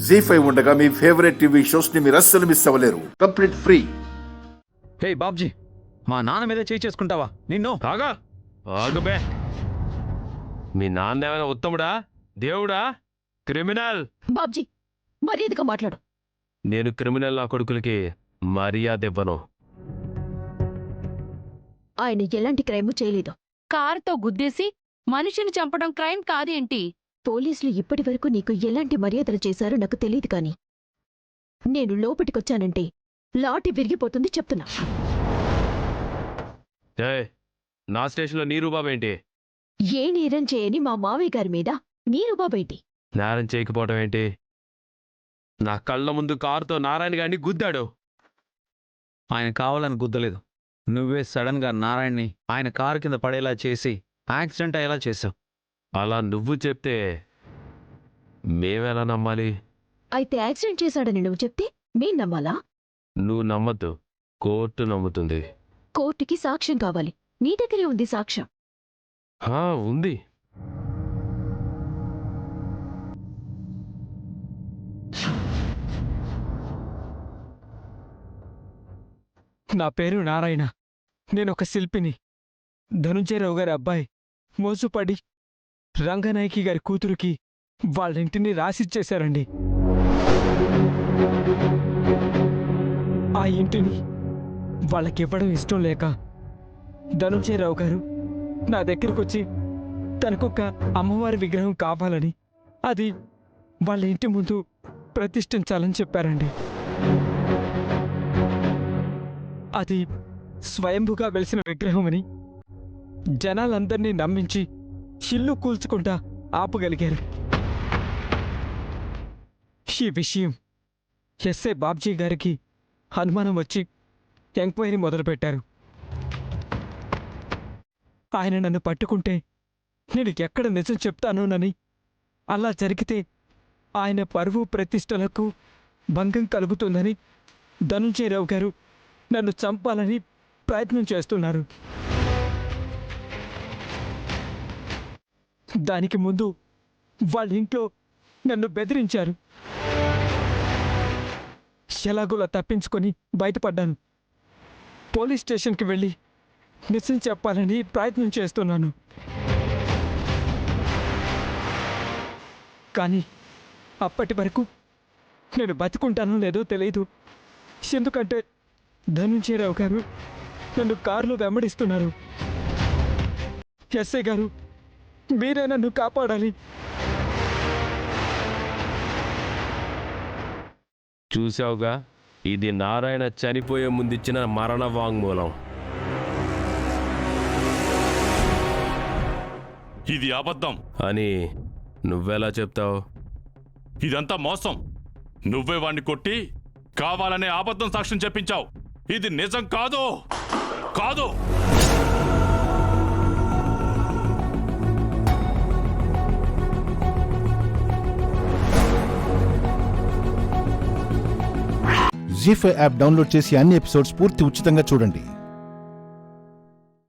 జీ5 ఉండగా మీ favourite TV shows ని మీరు అస్సలు మిస్ అవ్వలేరు. Complete free. హే బాబ్జీ, మా నాన్న మీద చేయి చేసుకుంటావా? నిన్ను కాగా ఆగుబే. మీ నాన్న ఏమైనా ఉత్తముడా, దేవుడా, క్రిమినల్? బాబ్జీ, మర్యాదగా మాట్లాడు. నేను క్రిమినల్ నా కొడుకులకి మర్యాద ఇవ్వను. ఆయన ఎలాంటి క్రైమ్ చేయలేదు. కారుతో గుద్దేసి మనిషిని చంపడం క్రైమ్ కాదేంటి? పోలీసులు ఇప్పటి వరకు నీకు ఎలాంటి మర్యాదలు చేశారో నాకు తెలియదు కాని నేను లోపటికొచ్చానంటే లాఠీ విరిగిపోతుంది చెప్తున్నా. ఏయ్, నా స్టేషన్లో నీ రూబాబేంటి? ఏ నేరం చేయని మా మావయ్య గారి మీద నీ రుబాబేంటి? నేరం చేయకపోవడం ఏంటి? నా కళ్ళ ముందు కారుతో నారాయణ గారిని గుద్దాడు. ఆయన కావాలని గుద్దలేదు. నువ్వే సడన్ గా నారాయణ్ని ఆయన కారు కింద పడేలా చేసి యాక్సిడెంట్ అయ్యేలా చేసావు. అలా నువ్వు చెప్తే మేమెలా నమ్మాలి? అయితే యాక్సిడెంట్ చేశాడని నువ్వు చెప్తే మేం నమ్మాలా? నువ్వు నమ్మద్దు, కోర్టు నమ్ముతుంది. కోర్టుకి సాక్ష్యం కావాలి. నీ దగ్గరే ఉంది సాక్ష్యం. ఉంది. నా పేరు నారాయణ. నేనొక శిల్పిని. ధనుంజయరావు గారి అబ్బాయి మోసుపడి రంగనాయకి గారి కూతురికి వాళ్ళింటిని రాసిచ్చేశారండి. ఆ ఇంటిని వాళ్ళకివ్వడం ఇష్టం లేక ధనుంజయరావు గారు నా దగ్గరకొచ్చి తనకొక అమ్మవారి విగ్రహం కావాలని, అది వాళ్ళ ఇంటి ముందు ప్రతిష్ఠించాలని చెప్పారండి. అది స్వయంభుగా వెలిసిన విగ్రహమని జనాలందర్నీ నమ్మించి ఇల్లు కూల్చుకుంటా ఆపగలిగారు. ఈ విషయం ఎస్ఐ బాబ్జీ గారికి అనుమానం వచ్చి ఎంక్వైరీ మొదలుపెట్టారు. ఆయన నన్ను పట్టుకుంటే నేను ఎక్కడ నిజం చెప్తానోనని, అలా జరిగితే ఆయన పరువు ప్రతిష్టలకు భంగం కలుగుతుందని ధనుంజయరావు గారు నన్ను చంపాలని ప్రయత్నం చేస్తున్నారు. దానికి ముందు వాళ్ళ ఇంట్లో నన్ను బెదిరించారు. ఎలాగోలా తప్పించుకొని బయటపడ్డాను. పోలీస్ స్టేషన్కి వెళ్ళి నిజం చెప్పాలని ప్రయత్నం చేస్తున్నాను. కానీ అప్పటి వరకు నేను బతుకుంటానో లేదో తెలియదు. ఎందుకంటే ధనుంజయరావు గారు నన్ను కారులో వెంబడిస్తున్నారు. ఎస్ఐ గారు, మీరే నన్ను కాపాడాలి. చూసావుగా, ఇది నారాయణ చనిపోయే ముందిచ్చిన మరణ వాంగ్మూలం. ఇది అబద్ధం అని నువ్వెలా చెప్తావు? ఇదంతా మోసం. నువ్వే వాణ్ణి కొట్టి కావాలనే అబద్ధం సాక్ష్యం చెప్పించావు. ఇది నిజం కాదు. కాదు. జీ5 యాప్ డౌన్లోడ్ చేసి అన్ని ఎపిసోడ్స్ పూర్తి ఉచితంగా చూడండి.